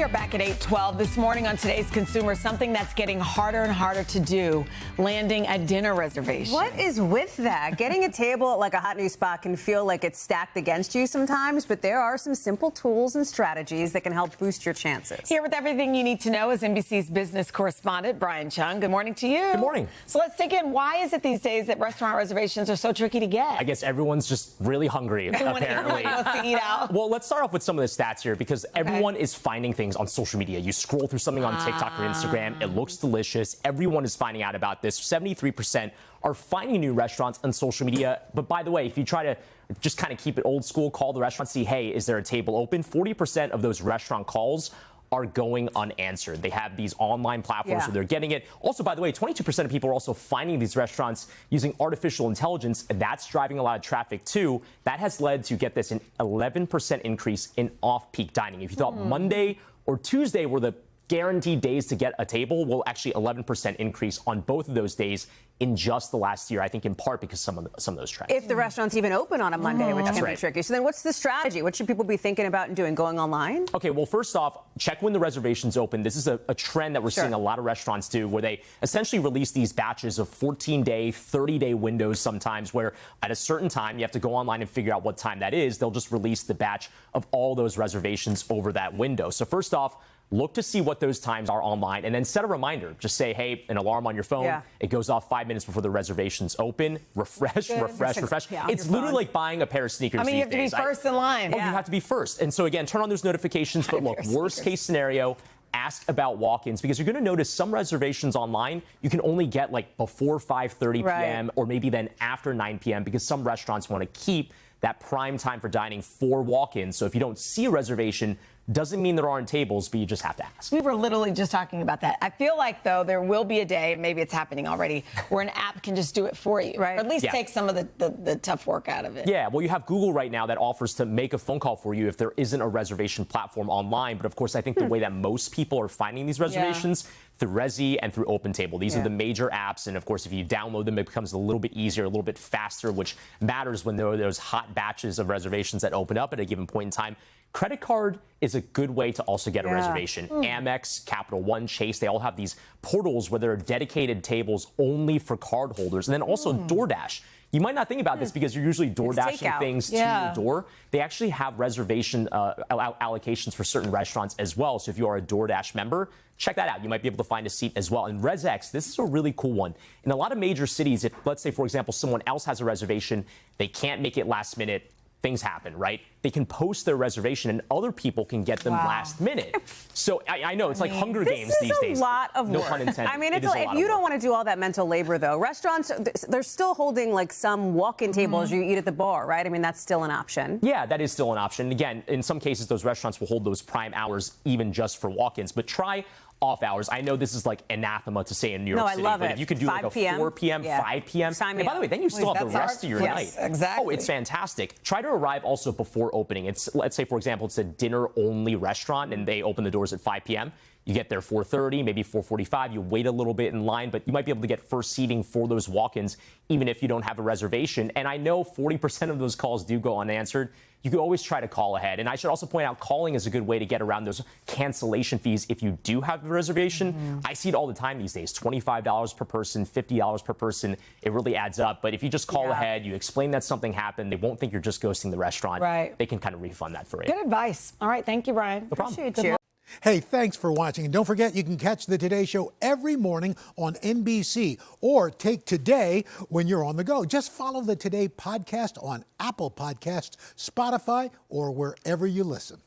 We are back at 8:12 this morning on today's Consumer. Something that's getting harder and harder to do, landing a dinner reservation. What is with that? Getting a table at like a hot new spot can feel like it's stacked against you sometimes, but there are some simple tools and strategies that can help boost your chances. Here with everything you need to know is NBC's business correspondent, Brian Cheung. Good morning to you. Good morning. So let's dig in. Why is it these days that restaurant reservations are so tricky to get? I guess everyone's just really hungry, apparently. Everyone wants to eat out. Well, let's start off with some of the stats here because everyone is finding things on social media. You scroll through something on TikTok or Instagram, it looks delicious. Everyone is finding out about this. 73% are finding new restaurants on social media. But by the way, if you try to just kind of keep it old school, call the restaurant, see, hey, is there a table open? 40% of those restaurant calls are going unanswered. They have these online platforms where they're getting it. Also, by the way, 22% of people are also finding these restaurants using artificial intelligence. That's driving a lot of traffic too. That has led to, get this, an 11% increase in off-peak dining. If you thought Monday or Tuesday were the guaranteed days to get a table, well, actually 11% increase on both of those days in just the last year, I think in part because some of those trends. If the restaurant's even open on a Monday, which can be tricky. So then what's the strategy? What should people be thinking about and doing? Going online? Okay, well, first off, check when the reservation's open. This is a trend that we're seeing a lot of restaurants do, where they essentially release these batches of 14-day, 30-day windows sometimes, where at a certain time, you have to go online and figure out what time that is. They'll just release the batch of all those reservations over that window. So first off, look to see what those times are online and then set a reminder. Just say, hey, an alarm on your phone. It goes off 5 minutes before the reservation's open. Refresh. It's literally like buying a pair of sneakers. I mean, you have to be first in line. Oh, you have to be first. And so, again, turn on those notifications. But look, worst case scenario, ask about walk-ins, because you're going to notice some reservations online you can only get like before 5:30 p.m. or maybe then after 9 p.m. because some restaurants want to keep that prime time for dining for walk-ins. So if you don't see a reservation, doesn't mean there aren't tables, but you just have to ask. We were literally just talking about that. I feel like, though, there will be a day, maybe it's happening already, where an app can just do it for you. Right. Or at least take some of the tough work out of it. Yeah, well, you have Google right now that offers to make a phone call for you if there isn't a reservation platform online. But, of course, I think the way that most people are finding these reservations through Resi and through OpenTable. These are the major apps. And, of course, if you download them, it becomes a little bit easier, a little bit faster, which matters when there are those hot batches of reservations that open up at a given point in time. Credit card is a good way to also get a reservation. Amex, Capital One, Chase, they all have these portals where there are dedicated tables only for cardholders. And then also DoorDash. You might not think about this because you're usually DoorDashing things to your door. They actually have reservation allocations for certain restaurants as well. So if you are a DoorDash member, check that out. You might be able to find a seat as well. And ResX, this is a really cool one. In a lot of major cities, if, let's say, for example, someone else has a reservation, they can't make it last minute, things happen, right? They can post their reservation and other people can get them last minute. So I know it's like Hunger Games these days. This is a lot of work. No pun intended. I mean, if you don't want to do all that mental labor, though, restaurants, they're still holding like some walk-in tables you eat at the bar, right? I mean, that's still an option. Yeah, that is still an option. Again, in some cases, those restaurants will hold those prime hours even just for walk-ins. But try off hours. I know this is like anathema to say in New York City, but if you could do like a 4 p.m., 5 p.m., and by the way, then you still have the rest of your night. Exactly. Oh, it's fantastic. Try to arrive also before opening. It's, let's say, for example, it's a dinner-only restaurant and they open the doors at 5 p.m. You get there 4:30, maybe 4:45. You wait a little bit in line, but you might be able to get first seating for those walk-ins, even if you don't have a reservation. And I know 40% of those calls do go unanswered. You could always try to call ahead. And I should also point out, calling is a good way to get around those cancellation fees if you do have a reservation. I see it all the time these days, $25 per person, $50 per person. It really adds up. But if you just call ahead, you explain that something happened, they won't think you're just ghosting the restaurant. They can kind of refund that for you. Good advice. All right, thank you, Brian. No problem. Appreciate you. Hey, thanks for watching. And don't forget, you can catch the Today Show every morning on NBC or take Today when you're on the go. Just follow the Today podcast on Apple Podcasts, Spotify, or wherever you listen.